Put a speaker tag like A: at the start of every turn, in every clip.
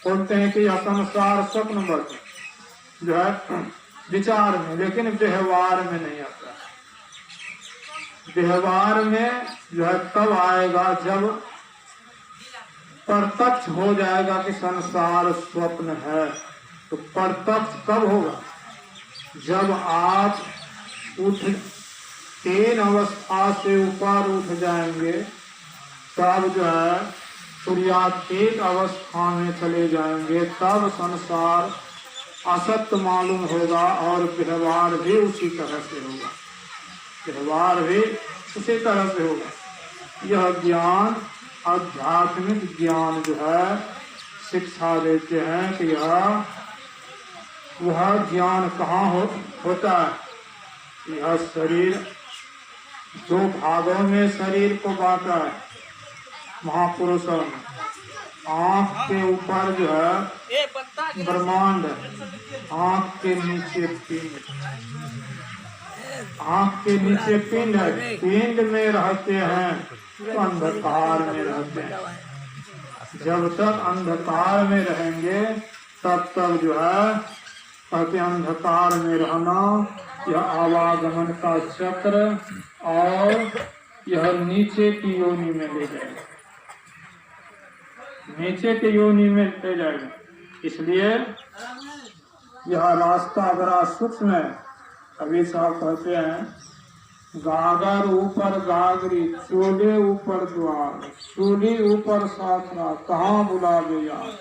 A: बोलते हैं कि यह संसार स्वप्नवत जो है विचार में, लेकिन व्यवहार में नहीं आता। व्यवहार में जो है तब आएगा जब प्रत्यक्ष हो जाएगा कि संसार स्वप्न है। तो प्रत्यक्ष कब होगा? जब आप उठ 3 अवस्था से ऊपर उठ जाएंगे, तब जो है तुर्यातीत अवस्था में चले जाएंगे, तब संसार असत्य मालूम होगा और व्यवहार भी उसी तरह से होगा। व्यवहार भी उसी तरह से होगा। यह ज्ञान, आध्यात्मिक ज्ञान जो है शिक्षा देते हैं कि यह वह ज्ञान कहाँ होता है। यह शरीर 2 भागों में शरीर को बांटा है महापुरुषों ने। आँख के ऊपर जो है ब्रह्मांड, आँख के नीचे पिंड, आँख के नीचे पिंड है। पिंड में रहते हैं तो अंधकार में रहते हैं। जब तक अंधकार में रहेंगे तब तक जो है कहते अंधकार में रहना, यह आवागमन का चक्र और यह नीचे की योनि में ले जाएगा, नीचे के योनि में ले जाएगा। इसलिए यह रास्ता बड़ा सूक्ष्म है। कबीर साहब कहते हैं गागर ऊपर गागरी, चोले ऊपर द्वार, चोली ऊपर साखरा, कहाँ बुलावे यार।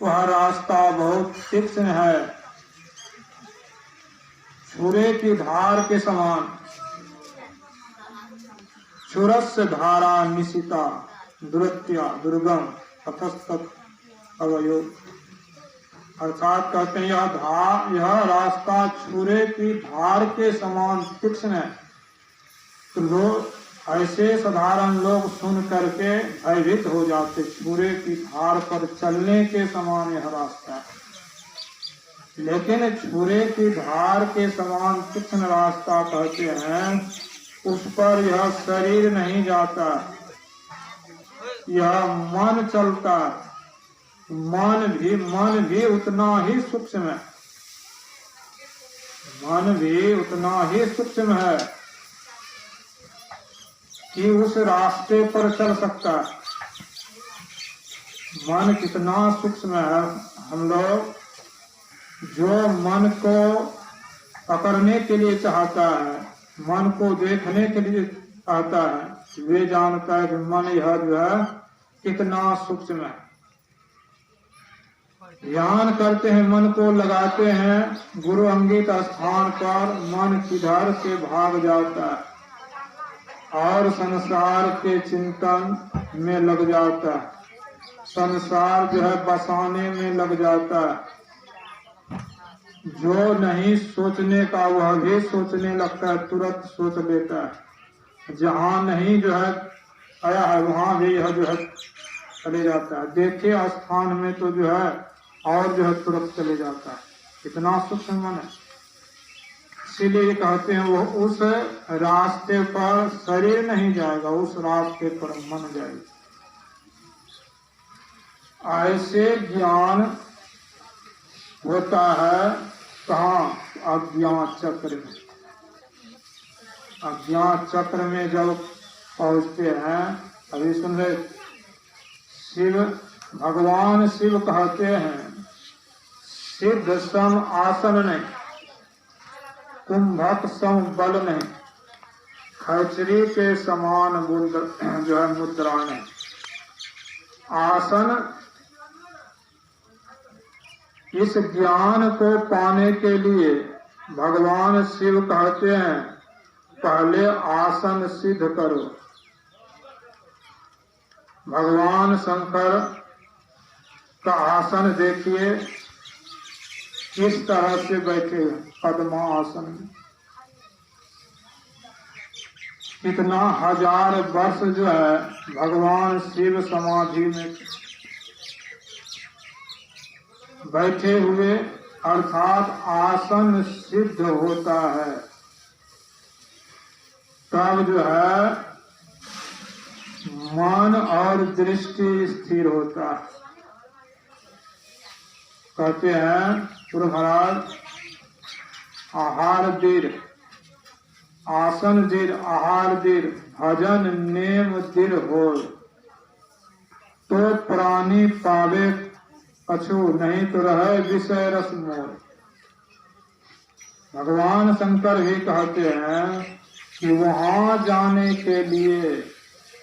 A: वह रास्ता बहुत तीक्ष्ण है, छुरे की धार के समान। छुरस्य धारा निशिता, दुरत्या दुर्गम ततस्तत अवयो। अर्थात कहते हैं यह रास्ता छुरे की धार के समान तीक्ष्ण है। तो लोग ऐसे साधारण लोग सुन करके भयभीत हो जाते। छुरे की धार पर चलने के समान यह रास्ता है, लेकिन छुरे की धार के समान तीक्ष्ण रास्ता कहते हैं उस पर यह शरीर नहीं जाता, यह मन चलता। मन भी उतना ही सूक्ष्म है, मन भी उतना ही सूक्ष्म है कि उस रास्ते पर चल सकता है। मन कितना सूक्ष्म है। हम लोग जो मन को पकड़ने के लिए चाहता है, मन को देखने के लिए चाहता है, वे जानता है कि मन यह जो है कितना सूक्ष्म है। ध्यान करते हैं, मन को लगाते हैं गुरु अंगित स्थान पर, मन किधर से भाग जाता है और संसार के चिंतन में लग जाता है। संसार जो है बसाने में लग जाता है। जो नहीं सोचने का वह भी सोचने लगता है, तुरंत सोच लेता है। जहाँ नहीं जो है आया है वहाँ भी यह जो है चले जाता है। देखे स्थान में तो जो है और जो है तुरंत चले जाता है। इतना सूक्ष्म मन है। इसीलिए कहते हैं वो उस रास्ते पर शरीर नहीं जाएगा, उस रास्ते पर मन जाएगा। ऐसे ज्ञान होता है कहाँ? अज्ञान चक्र में। अज्ञान चक्र में जब पहुँचते हैं, अभी सुन रहे, शिव भगवान शिव कहते हैं सिद्ध सम आसन नहीं, कुंभक सम बल नहीं, खचरी के समान जो है मुद्रा नहीं। आसन इस ज्ञान को पाने के लिए भगवान शिव कहते हैं पहले आसन सिद्ध करो। भगवान शंकर का आसन देखिए किस तरह से बैठे पद्मासन में। कितना हजार वर्ष जो है भगवान शिव समाधि में बैठे हुए, अर्थात आसन सिद्ध होता है तब जो है मन और दृष्टि स्थिर होता है। कहते हैं गुरु महाराज, आहार दीर, आसन दीर, आहार दीर, भजन नेम दीर हो, तो प्राणी पावे कछु, नहीं तो रहे विषय रस मोर। भगवान शंकर भी कहते हैं कि वहां जाने के लिए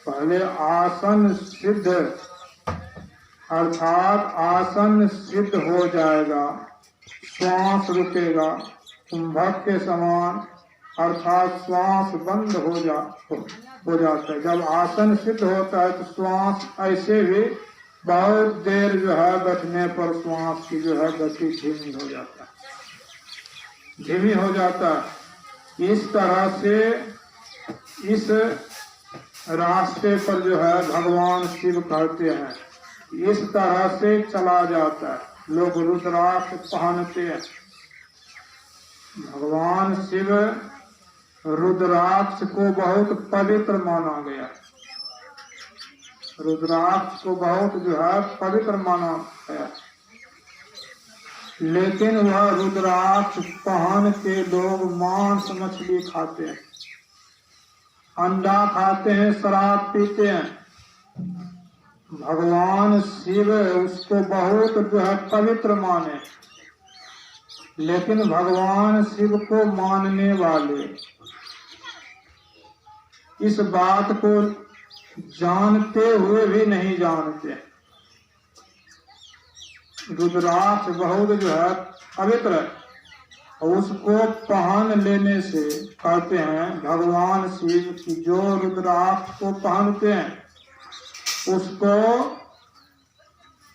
A: पहले आसन सिद्ध, अर्थात आसन सिद्ध हो जाएगा, श्वास रुकेगा कुंभक के समान, अर्थात श्वास बंद हो जाता है। जब आसन सिद्ध होता है तो श्वास ऐसे भी बहुत देर जो है बैठने पर श्वास की जो है गति धीमी हो जाता है, धीमी हो जाता है। इस तरह से इस रास्ते पर जो है भगवान शिव कहते हैं, इस तरह से चला जाता है। लोग रुद्राक्ष पहनते हैं, भगवान शिव रुद्राक्ष को बहुत पवित्र माना गया, रुद्राक्ष को बहुत जो है पवित्र माना गया, लेकिन वह रुद्राक्ष पहन के लोग मांस मछली खाते हैं, अंडा खाते हैं, शराब पीते हैं। भगवान शिव उसको बहुत जो है पवित्र माने, लेकिन भगवान शिव को मानने वाले इस बात को जानते हुए भी नहीं जानते। रुद्राक्ष बहुत जो है पवित्र है, और उसको पहन लेने से कहते हैं भगवान शिव की जो रुद्राक्ष को पहनते हैं उसको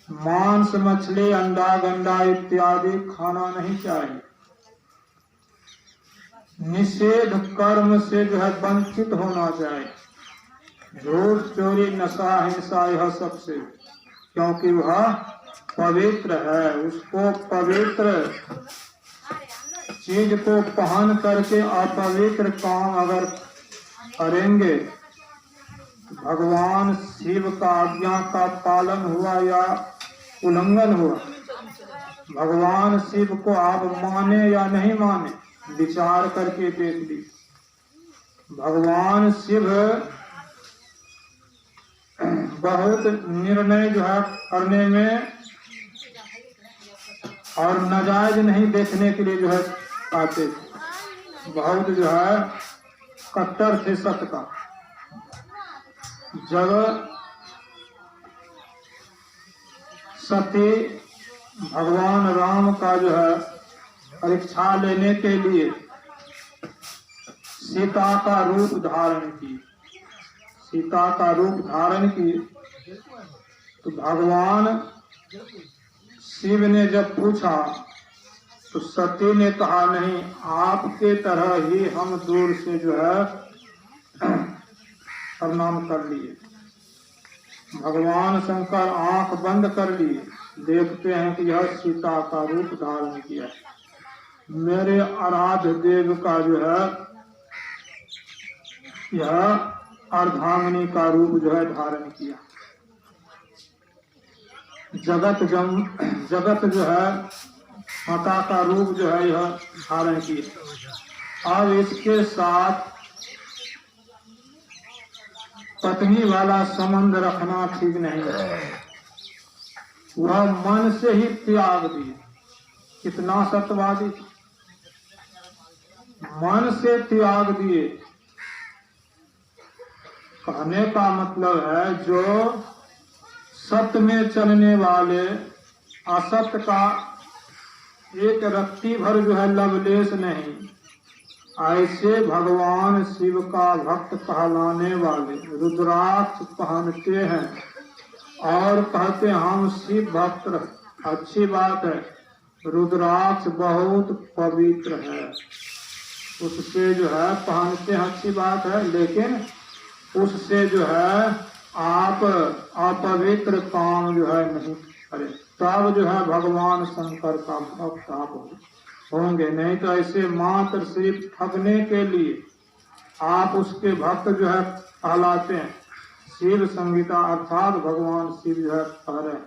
A: मांस मछली अंडा गंडा इत्यादि खाना नहीं चाहिए, निषेध कर्म से जो है वंचित होना चाहिए, झूठ चोरी नशा हिंसा यह सबसे, क्योंकि वह पवित्र है। उसको पवित्र चीज को पहन करके अपवित्र काम अगर करेंगे, भगवान शिव का आज्ञा का पालन हुआ या उल्लंघन हुआ। भगवान शिव को आप माने या नहीं माने, विचार करके देख लीजिए। भगवान शिव बहुत निर्णय जो है करने में और नाजायज नहीं देखने के लिए जो है आते थे, बहुत जो है कट्टर थे सत्य का। जब सती भगवान राम का जो है परीक्षा लेने के लिए सीता का रूप धारण की, सीता का रूप धारण की, तो भगवान शिव ने जब पूछा तो सती ने कहा नहीं, आपके तरह ही हम दूर से जो है प्रणाम कर लिए। भगवान शंकर आंख बंद कर लिए, देखते हैं कि यह सीता का रूप धारण किया, मेरे आराध्य देव का जो है यह अर्धांगिनी का रूप जो है धारण किया। जगत जो है माता का रूप जो है यह धारण किया। अब इसके साथ पत्नी वाला संबंध रखना ठीक नहीं है, वह मन से ही त्याग दिए। कितना सत्यवादी, मन से त्याग दिए। कहने का मतलब है जो सत्य में चलने वाले असत्य का एक रत्ती भर जो है लवलेश नहीं, ऐसे भगवान शिव का भक्त कहलाने वाले रुद्राक्ष पहनते हैं और कहते हैं हम शिव भक्त। अच्छी बात है, रुद्राक्ष बहुत पवित्र है, उससे जो है पहनते हैं, अच्छी बात है, लेकिन उससे जो है आप अपवित्र काम जो है नहीं करें, तब जो है भगवान शंकर का भक्त आप होंगे। नहीं तो ऐसे मात्र सिर्फ ठगने के लिए आप उसके भक्त जो है कहलाते हैं। शिव संहिता अर्थात भगवान शिव जो है कह रहे हैं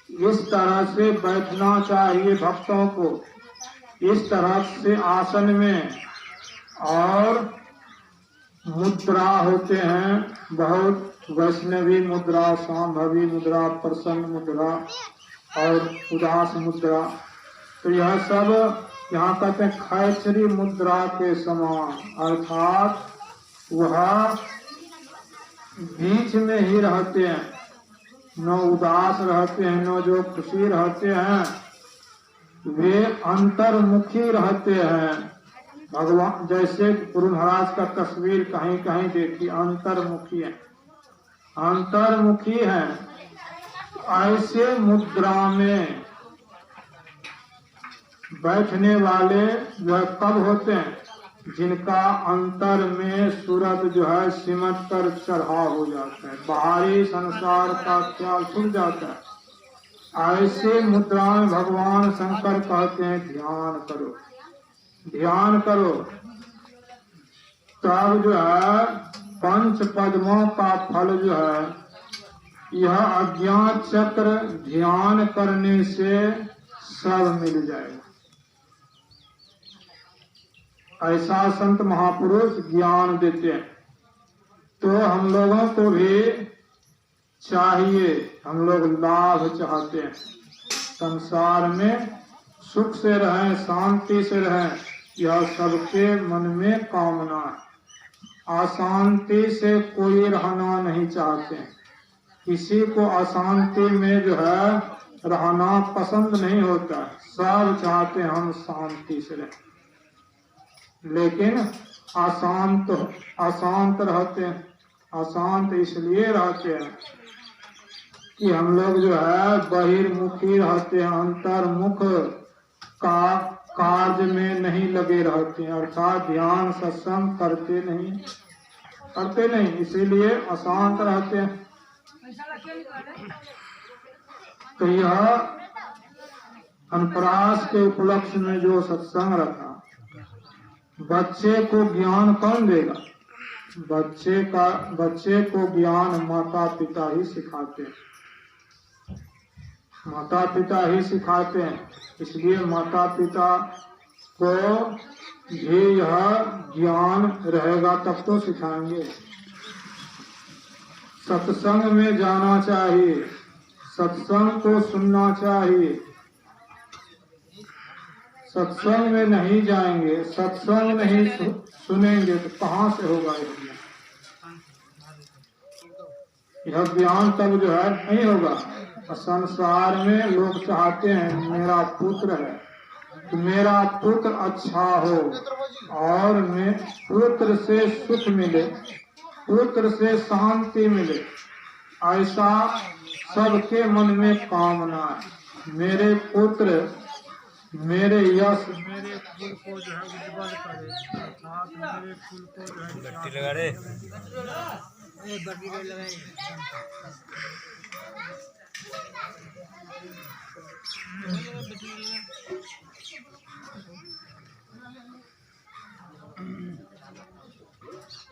A: इस तरह से बैठना चाहिए भक्तों को, इस तरह से आसन में। और मुद्रा होते हैं बहुत, वैष्णवी मुद्रा, सांभवी मुद्रा, प्रसन्न मुद्रा और उदास मुद्रा। तो यह सब यहाँ कहते हैं खैचरी मुद्रा के समान, अर्थात वह बीच में ही रहते हैं, न उदास रहते हैं न जो खुशी रहते हैं, वे अंतर्मुखी रहते हैं। भगवान जैसे गुरु महाराज का तस्वीर कहीं कहीं देखी, अंतर्मुखी है, अंतर्मुखी है। ऐसे मुद्रा में बैठने वाले वह कब होते हैं? जिनका अंतर में सूरत जो है सिमट कर चढ़ा हो जाता है, बाहरी संसार का ख्याल छूट जाता है। ऐसे मुद्रा में भगवान शंकर कहते हैं ध्यान करो, ध्यान करो। तब जो है पंच पद्मों का फल जो है, यह अज्ञात चक्र ध्यान करने से सब मिल जाएगा। ऐसा संत महापुरुष ज्ञान देते हैं। तो हम लोगों को भी चाहिए, हम लोग लाभ चाहते हैं, संसार में सुख से रहें, शांति से रहें, यह सबके मन में कामना है। अशांति से कोई रहना नहीं चाहते हैं, किसी को अशांति में जो है रहना पसंद नहीं होता, सब चाहते हैं हम शांति से रहें। लेकिन अशांत रहते हैं। अशांत इसलिए रहते हैं कि हम लोग जो है बहिर्मुखी रहते हैं, अंतर्मुख का कार्य में नहीं लगे रहते हैं, अर्थात ध्यान सत्संग करते नहीं, इसीलिए अशांत रहते हैं। तो यह अनपरास के उपलक्ष्य में जो सत्संग रखा, बच्चे को ज्ञान कौन देगा? बच्चे को ज्ञान माता पिता ही सिखाते हैं, माता पिता ही सिखाते हैं। इसलिए माता पिता को भी यह ज्ञान रहेगा तब तो सिखाएंगे। सत्संग में जाना चाहिए, सत्संग को सुनना चाहिए। सत्संग में नहीं जाएंगे, सत्संग नहीं सुनेंगे तो कहाँ से होगा यह ज्ञान? तब जो है नहीं होगा। संसार में लोग चाहते हैं मेरा पुत्र है तो मेरा पुत्र अच्छा हो, और मैं पुत्र से सुख मिले, पुत्र से शांति मिले, ऐसा सबके मन में कामना है। मेरे पुत्र, मेरे यश, मेरे फूल को जो है उज्जवल करे, अर्थात मेरे फूल को जो है बत्ती लगा रे, बत्ती लगाए।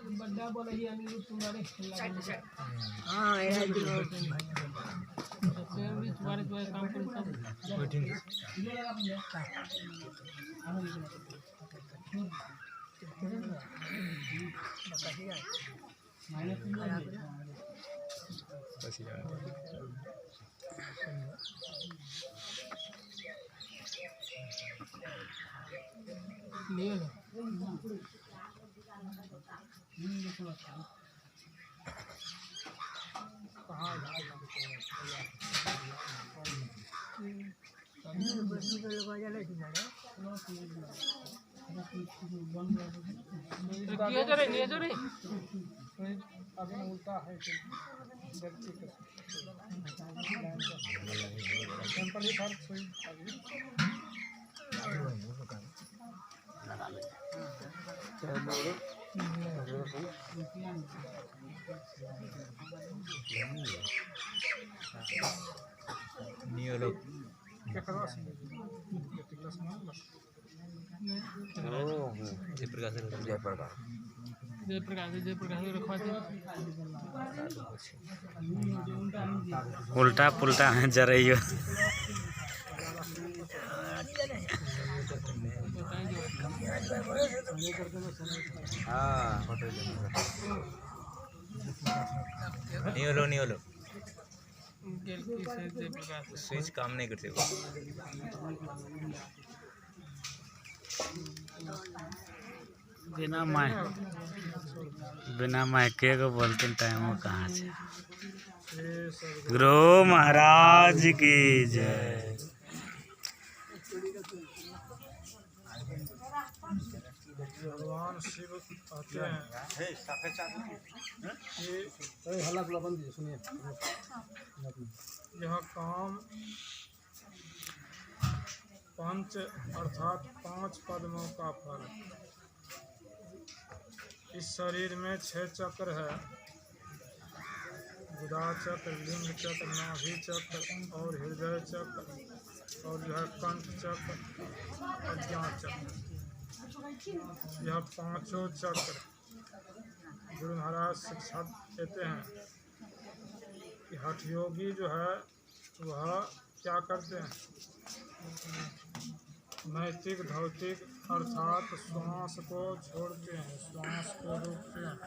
A: बड़ा बोला ही अनिरुद्ध तुम्हारे हाँ यार तुम्हारे काम कर सब बैठेंगे। उल्टा है
B: उल्टा पुल्टा में जा रही हो। नहीं होलो स्विच काम नहीं करते वो। बिना माइके को बोलते टाइम कहाँ से। गुरु महाराज की जय।
A: भगवान शिव कहते हैं यह काम पंच अर्थात 5 पद्मों का फल। इस शरीर में 6 चक्र है, गुदा चक्र, लिंग चक्र, नाभि चक्र और हृदय चक्र और जो है कंठ चक्र, अज्ञान चक्र। यह 5 चक्र गुरु महाराज शिक्षा देते हैं कि हठ योगी जो है वह क्या करते हैं, नैतिक भौतिक अर्थात श्वास को छोड़ते हैं, श्वास को रोकते हैं,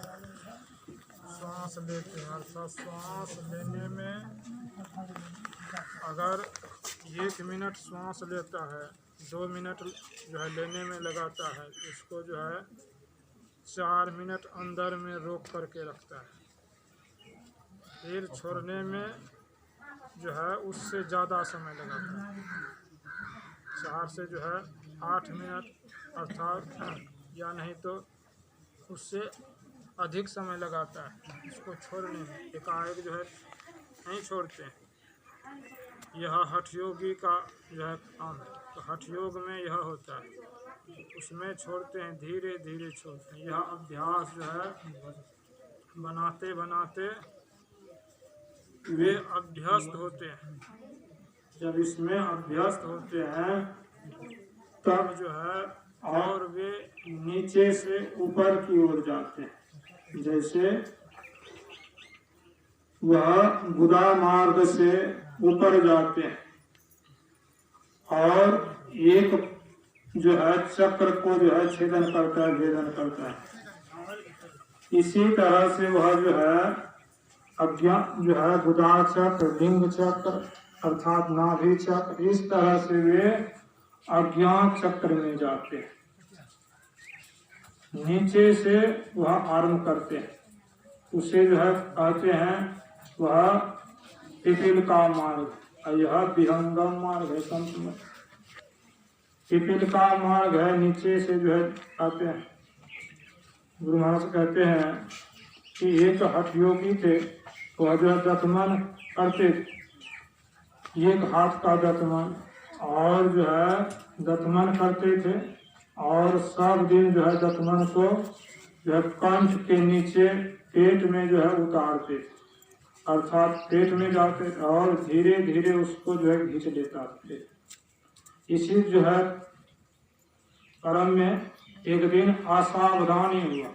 A: श्वास लेते हैं। अर्थात श्वास लेने में अगर 1 मिनट श्वास लेता है, 2 मिनट जो है लेने में लगाता है, इसको जो है 4 मिनट अंदर में रोक करके रखता है। फिर छोड़ने में जो है उससे ज़्यादा समय लगाता है, 4 से जो है 8 मिनट अर्थात या नहीं तो उससे अधिक समय लगाता है इसको छोड़ने में। एकाएक जो है नहीं छोड़ते हैं। यह हठ योगी का जो है काम है। तो हठ योग में यह होता है, उसमें छोड़ते हैं, धीरे धीरे छोड़ते हैं। यह अभ्यास जो है बनाते बनाते वे अभ्यस्त होते हैं। जब इसमें अभ्यस्त होते हैं तब जो है और वे नीचे से ऊपर की ओर जाते हैं। जैसे वह गुदा मार्ग से ऊपर जाते हैं और एक जो है चक्र को जो है छेदन करता है, भेदन करता है। इसी तरह से वह जो है अज्ञान जो है गुदा चक्र, लिंग चक्र अर्थात नाभि चक्र, इस तरह से वे अज्ञान चक्र में जाते हैं। नीचे से वह आरंभ करते हैं, उसे जो है कहते हैं वह पिपील का मार्ग, यह विहंगम मार्ग है। संत में पिपील का मार्ग है, नीचे से जो है आते हैं। गुरु महाराज कहते हैं कि एक हठ योगी थे, वह जो है दतमन करते थे, एक हाथ का दतमन, और जो है दतमन करते थे और सब दिन जो है दतमन को जो है कंठ के नीचे पेट में जो है उतारते थे, अर्थात पेट में जाते थे और धीरे धीरे उसको जो है खींच लेता थे। इसी जो है क्रम में एक दिन असावधानी हुआ,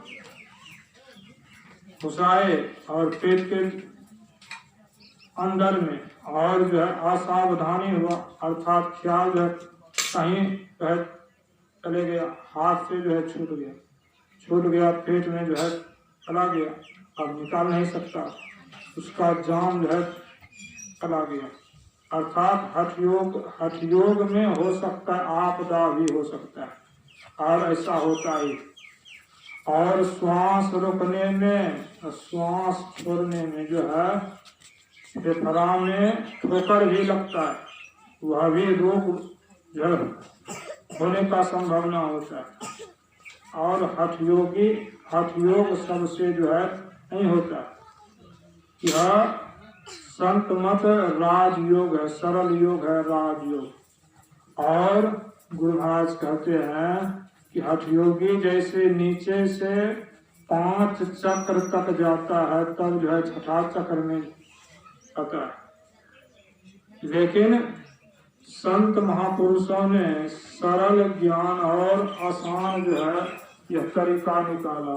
A: घुसाए और पेट के अंदर में, और जो है असावधानी हुआ अर्थात ख्याल जो है कहीं जो है चले गया, हाथ से जो है छूट गया, पेट में जो है चला गया, अब निकाल नहीं सकता, उसका जाम जो है चला गया। अर्थात हठ योग में हो सकता है आपदा भी हो सकता है, और ऐसा होता ही। और श्वास रोकने में, श्वास छोड़ने में जो है फेफड़ा में ठोकर भी लगता है, वह भी रोग जो होने का संभावना होता है। और हठ योग सबसे जो है नहीं होता। यह संत मत राजयोग है, सरल योग है, राजयोग। और गुरु महाराज कहते हैं कि हठ योगी जैसे नीचे से 5 चक्र तक जाता है, तब जो है 6ठा चक्र में आता है। लेकिन संत महापुरुषों ने सरल ज्ञान और आसान जो है यह तरीका निकाला।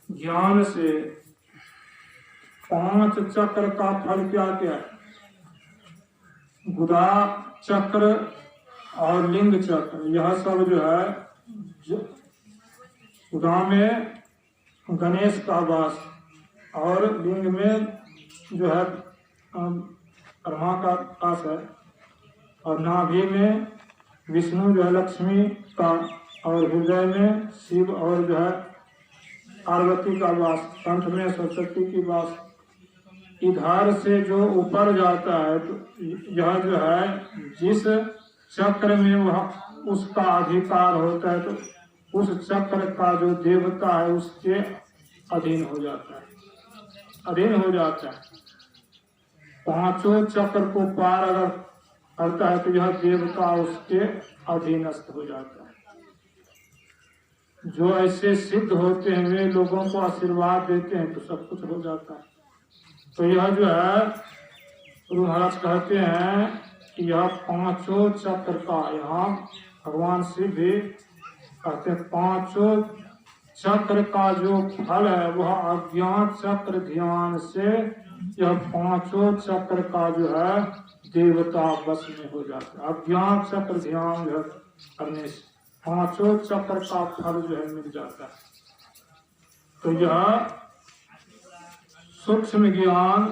A: ज्ञान से 5 चक्र का फल क्या क्या है? गुदा चक्र और लिंग चक्र, यह सब जो है गुदा में गणेश का वास और लिंग में जो है ब्रह्मा का वास है, और नाभि में विष्णु जो है लक्ष्मी का, और हृदय में शिव और जो है पार्वती का वास, कंठ में सरस्वती की वास। इधर से जो ऊपर जाता है तो यह जो है जिस चक्र में वह उसका अधिकार होता है तो उस चक्र का जो देवता है उसके अधीन हो जाता है, अधीन हो जाता है। 5 चक्र को पार अगर करता है तो यह देवता उसके अधीनस्थ हो जाता है। जो ऐसे सिद्ध होते हैं वे लोगों को आशीर्वाद देते हैं तो सब कुछ हो जाता है। तो यह जो है गुरु महाराज कहते हैं कि यह 5 चक्र का, यहाँ भगवान शिव भी कहते हैं 5 चक्र का जो फल है वह अज्ञात चक्र ध्यान से यह 5 चक्र का जो है देवता बस में हो जाता है। अज्ञात चक्र ध्यान जो करने से 5 चक्र का फल जो है मिल जाता है। तो यह सूक्ष्म ज्ञान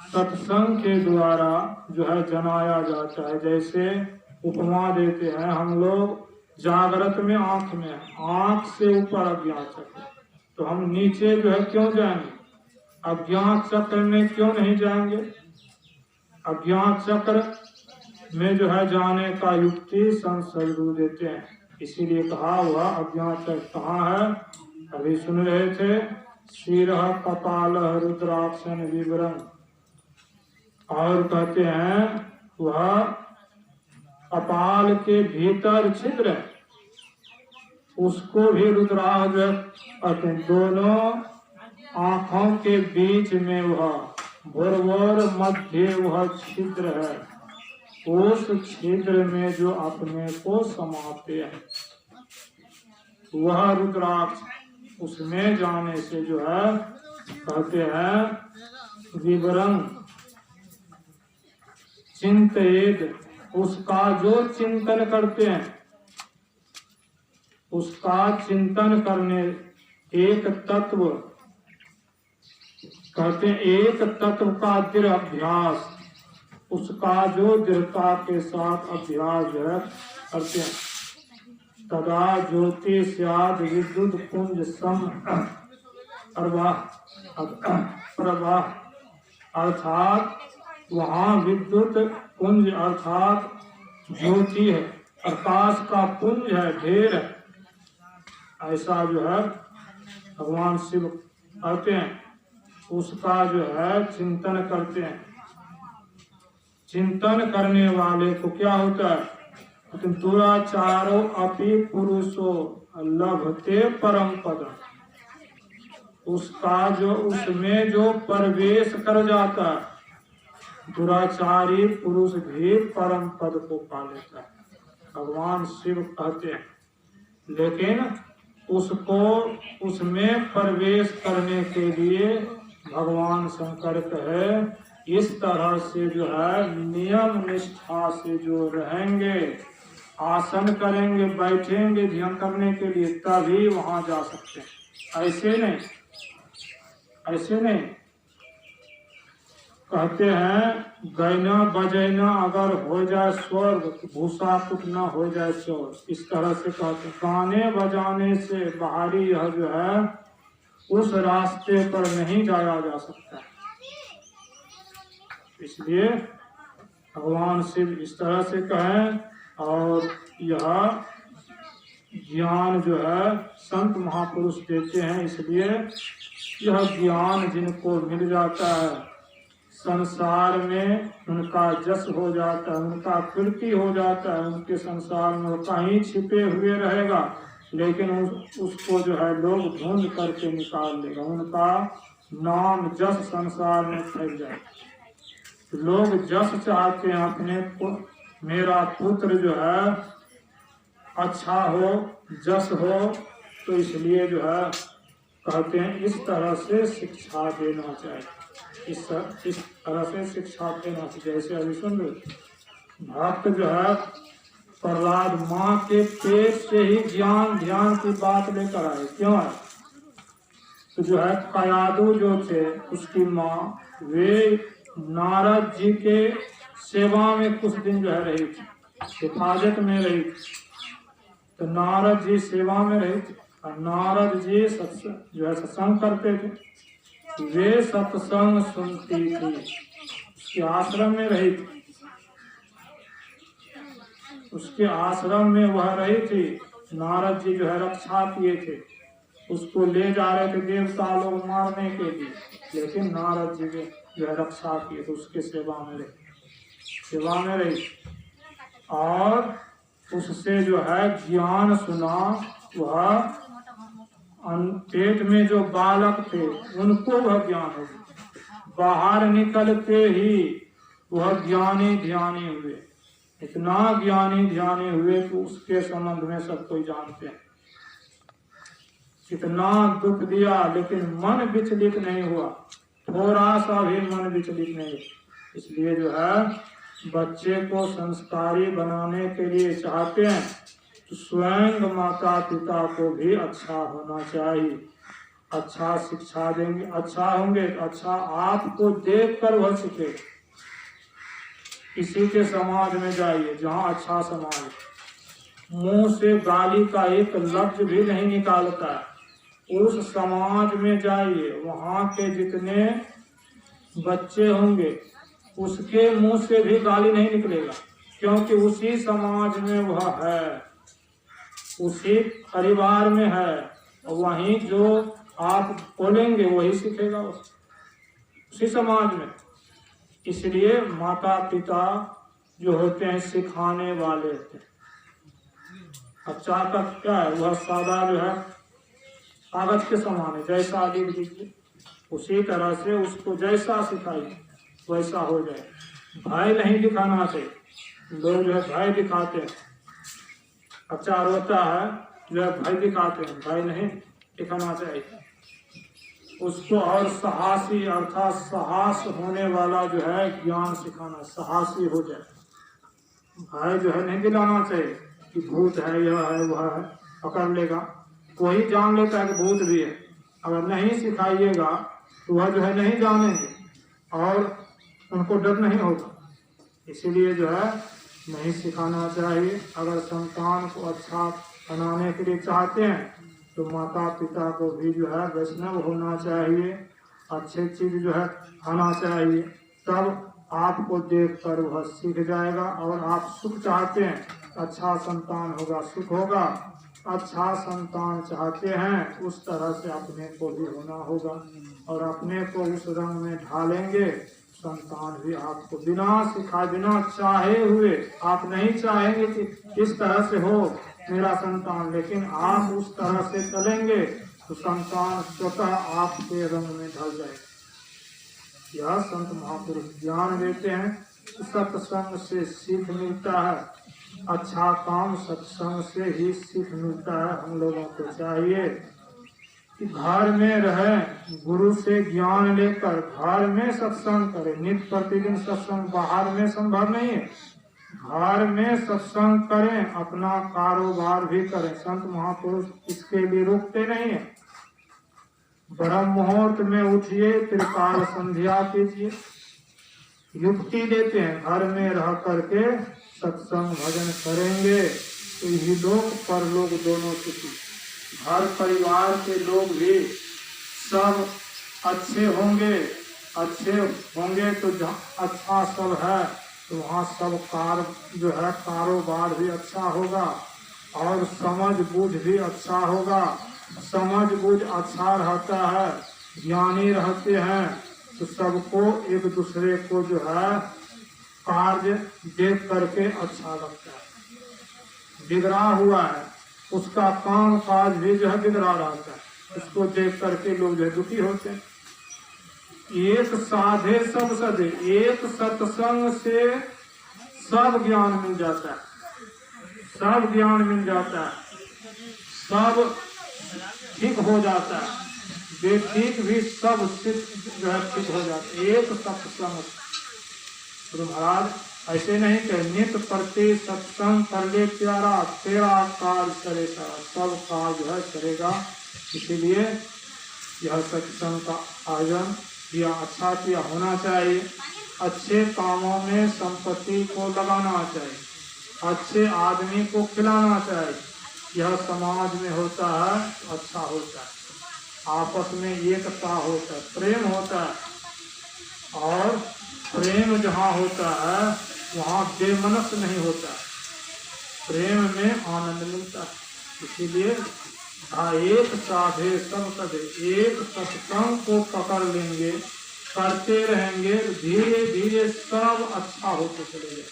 A: सत्संग के द्वारा जो है जनाया जाता है। जैसे उपमा देते हैं हम लोग, जागृत में आंख में, आंख से ऊपर अज्ञात चक्र, तो हम नीचे जो है क्यों जाएंगे? अज्ञात चक्र में क्यों नहीं जाएंगे? अज्ञात चक्र में जो है जाने का युक्ति संत सदगुरु देते हैं। इसीलिए कहा हुआ अज्ञात चक्र कहाँ है? अभी सुन रहे थे, शिरः कपाल रुद्राक्षन विवरण, और कहते हैं वह कपाल के भीतर छिद्र है, उसको भी रुद्राक्ष कहते हैं। दोनों आंखों के बीच में वह भोरभोर मध्य वह छिद्र है, उस छिद्र में जो अपने को समाते हैं वह रुद्राक्ष, उसमें जाने से जो है कहते हैं विवरण चिंतित, उसका जो चिंतन करते हैं, उसका चिंतन करने, एक तत्व कहते हैं, एक तत्व का दृढ़ अभ्यास, उसका जो दृढ़ता के साथ अभ्यास जो है करते हैं। तदा ज्योति स्याद विद्युत पुंज सम प्रवाह, अर्थात वहाँ विद्युत पुंज अर्थात ज्योति है, प्रकाश का पुंज है, ढेर है। ऐसा जो है भगवान शिव कहते हैं, उसका जो है चिंतन करते हैं। चिंतन करने वाले को क्या होता है? दुराचारो अपि पुरुषो लभते परम पद, उसका जो उसमें जो प्रवेश कर जाता है, दुराचारी पुरुष भी परम पद को पा लेता है, भगवान शिव कहते हैं। लेकिन उसको उसमें प्रवेश करने के लिए भगवान शंकर कहे इस तरह से जो है नियम निष्ठा से जो रहेंगे, आसन करेंगे, बैठेंगे ध्यान करने के लिए, तभी वहां जा सकते हैं। ऐसे नहीं, ऐसे नहीं। कहते हैं गैना बजैना अगर हो जाए स्वर्ग, भूसा कुछ न हो जाए स्वर्ग, इस तरह से कहते हैं। गाने बजाने से बाहरी यह जो है उस रास्ते पर नहीं जाया जा सकता। इसलिए भगवान शिव इस तरह से कहें, और यह ज्ञान जो है संत महापुरुष देते हैं। इसलिए यह ज्ञान जिनको मिल जाता है, संसार में उनका जस हो जाता है, उनका कीर्ति हो जाता है, उनके संसार में कहीं छिपे हुए रहेगा, लेकिन उसको जो है लोग ढूंढ करके निकाल लेगा, उनका नाम जस संसार में फैल जाए। लोग जस चाहते हैं अपने को, मेरा पुत्र जो है अच्छा हो, जस हो, तो इसलिए जो है कहते हैं इस तरह से शिक्षा देना चाहिए। इस तरह से शिक्षा देना चाहिए। जैसे अभी सुन लो, भक्त जो है प्रहलाद माँ के पेट से ही ज्ञान ध्यान की बात लेकर आए। क्यों है? तो जो है कयादु जो थे उसकी माँ, वे नारद जी के सेवा में कुछ दिन जो है रही थी, हिफाजत में रही थी। तो नारद जी सेवा में रहे थे और नारद जी सत्संग जो है सत्संग करते थे, वे सत्संग सुनती थी, उसके आश्रम में रही थी, उसके आश्रम में वह रही थी। नारद जी जो है रक्षा किए थे, उसको ले जा रहे थे देवता लोग मारने के लिए, लेकिन नारद जी ने जो है रक्षा किए तो उसके सेवा में रही और उससे जो है ज्ञान सुना। वह पेट में जो बालक थे उनको वह ज्ञान हो गया, बाहर निकलते ही वह ज्ञानी ध्यानी हुए, इतना ज्ञानी ध्यानी हुए कि उसके संबंध में सब कोई जानते हैं। इतना दुख दिया लेकिन मन विचलित नहीं हुआ, थोड़ा सा भी मन विचलित नहीं। इसलिए जो है बच्चे को संस्कारी बनाने के लिए चाहते हैं तो स्वयं माता पिता को भी अच्छा होना चाहिए। अच्छा शिक्षा देंगे, अच्छा होंगे तो अच्छा आपको देखकर वह सीखे। किसी के समाज में जाइए जहाँ अच्छा समाज, मुंह से गाली का एक लफ्ज भी नहीं निकालता है, उस समाज में जाइए, वहाँ के जितने बच्चे होंगे उसके मुंह से भी गाली नहीं निकलेगा, क्योंकि उसी समाज में वह है, उसी परिवार में है, वहीं जो आप बोलेंगे वही सीखेगा उसी समाज में। इसलिए माता पिता जो होते हैं सिखाने वाले होते हैं। अच्छा का क्या है, वह सादा जो है कागज के समान है, जैसा लिख दीजिए उसी तरह से उसको जैसा सिखाइए वैसा हो जाए। भय नहीं दिखाना चाहिए, लोग जो है भय दिखाते हैं, अच्छा रोता है जो है भय दिखाते हैं, भय नहीं दिखाना चाहिए उसको। और साहसी अर्थात साहस होने वाला जो है ज्ञान सिखाना, साहसी हो जाए। भय जो है नहीं दिलाना चाहिए कि भूत है, यह है, वह है, पकड़ लेगा, कोई जान लेता है कि भूत भी है। अगर नहीं सिखाइएगा तो वह जो है नहीं जानेंगे और उनको डर नहीं होगा। इसीलिए जो है नहीं सिखाना चाहिए। अगर संतान को अच्छा बनाने के लिए चाहते हैं तो माता पिता को भी जो है वैष्णव होना चाहिए, अच्छी चीज जो है खाना चाहिए, तब आपको देखकर वह सीख जाएगा। और आप सुख चाहते हैं, अच्छा संतान होगा, सुख होगा। अच्छा संतान चाहते हैं उस तरह से अपने को भी होना होगा और अपने को उस रंग में ढालेंगे, संतान भी आपको बिना सिखाए बिना चाहे हुए, आप नहीं चाहेंगे कि इस तरह से हो मेरा संतान, लेकिन आप उस तरह से चलेंगे तो संतान स्वतः आपके रंग में ढल जाएगा। यह संत महापुरुष ज्ञान देते हैं, सत्संग से सीख मिलता है, अच्छा काम सत्संग से ही सीख मिलता है। हम लोगों को चाहिए कि घर में रहे, गुरु से ज्ञान लेकर घर में सत्संग करें। नित्य प्रतिदिन सत्संग बाहर में संभव नहीं है, घर में सत्संग करें, अपना कारोबार भी करें। संत महापुरुष इसके लिए रुकते नहीं है। ब्रह्म मुहूर्त में उठिए, त्रिकाल संध्या कीजिए, युक्ति देते हैं। घर में रह करके सत्संग भजन करेंगे तो यही लोग परलोक दोनों सुखी। घर परिवार के लोग भी सब अच्छे होंगे, अच्छे होंगे तो जहाँ अच्छा सब है तो वहाँ सब जो है कारोबार भी अच्छा होगा और समझ बूझ भी अच्छा होगा। समझ बूझ अच्छा रहता है, ज्ञानी रहते हैं तो सबको एक दूसरे को जो है कार्य देख करके अच्छा लगता है। बिगड़ा हुआ है उसका काम काज भी जो है बिगड़ा रहता है, उसको देख करके लोग जो है दुखी होते हैं। एक साधे सब सदे, एक सत्संग से सब ज्ञान मिल जाता है, सब ज्ञान मिल जाता है, सब ठीक हो जाता है, बेठीक भी सब जो है ठीक हो जाता है। एक सत्संग गुरु महाराज ऐसे नहीं कहे, नित्य प्रति सत्संग कर ले प्यारा, तेरा कार्य करेगा, सब कार्य जो है करेगा। इसीलिए यह सत्संग का आयोजन किया, अच्छा किया होना चाहिए। अच्छे कामों में संपत्ति को लगाना चाहिए, अच्छे आदमी को खिलाना चाहिए। यह समाज में होता है तो अच्छा होता है, आपस में एकता होता है, प्रेम होता है। और प्रेम जहाँ होता है वहाँ बेमनस नहीं होता, प्रेम में आनंद मिलता है। इसीलिए एक साधे सब कदे, एक सत्संग को पकड़ लेंगे, करते रहेंगे, धीरे धीरे सब अच्छा होते चलेगा,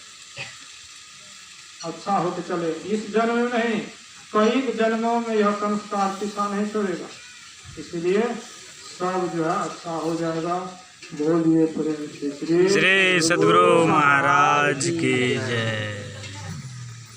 A: अच्छा होते चले। इस जन्म में नहीं, कई जन्मों में यह संस्कार पीछा नहीं छोड़ेगा। इसलिए सब जो है अच्छा हो जाएगा। बोलिए प्रेम से
B: श्री सद्गुरु महाराज की जय।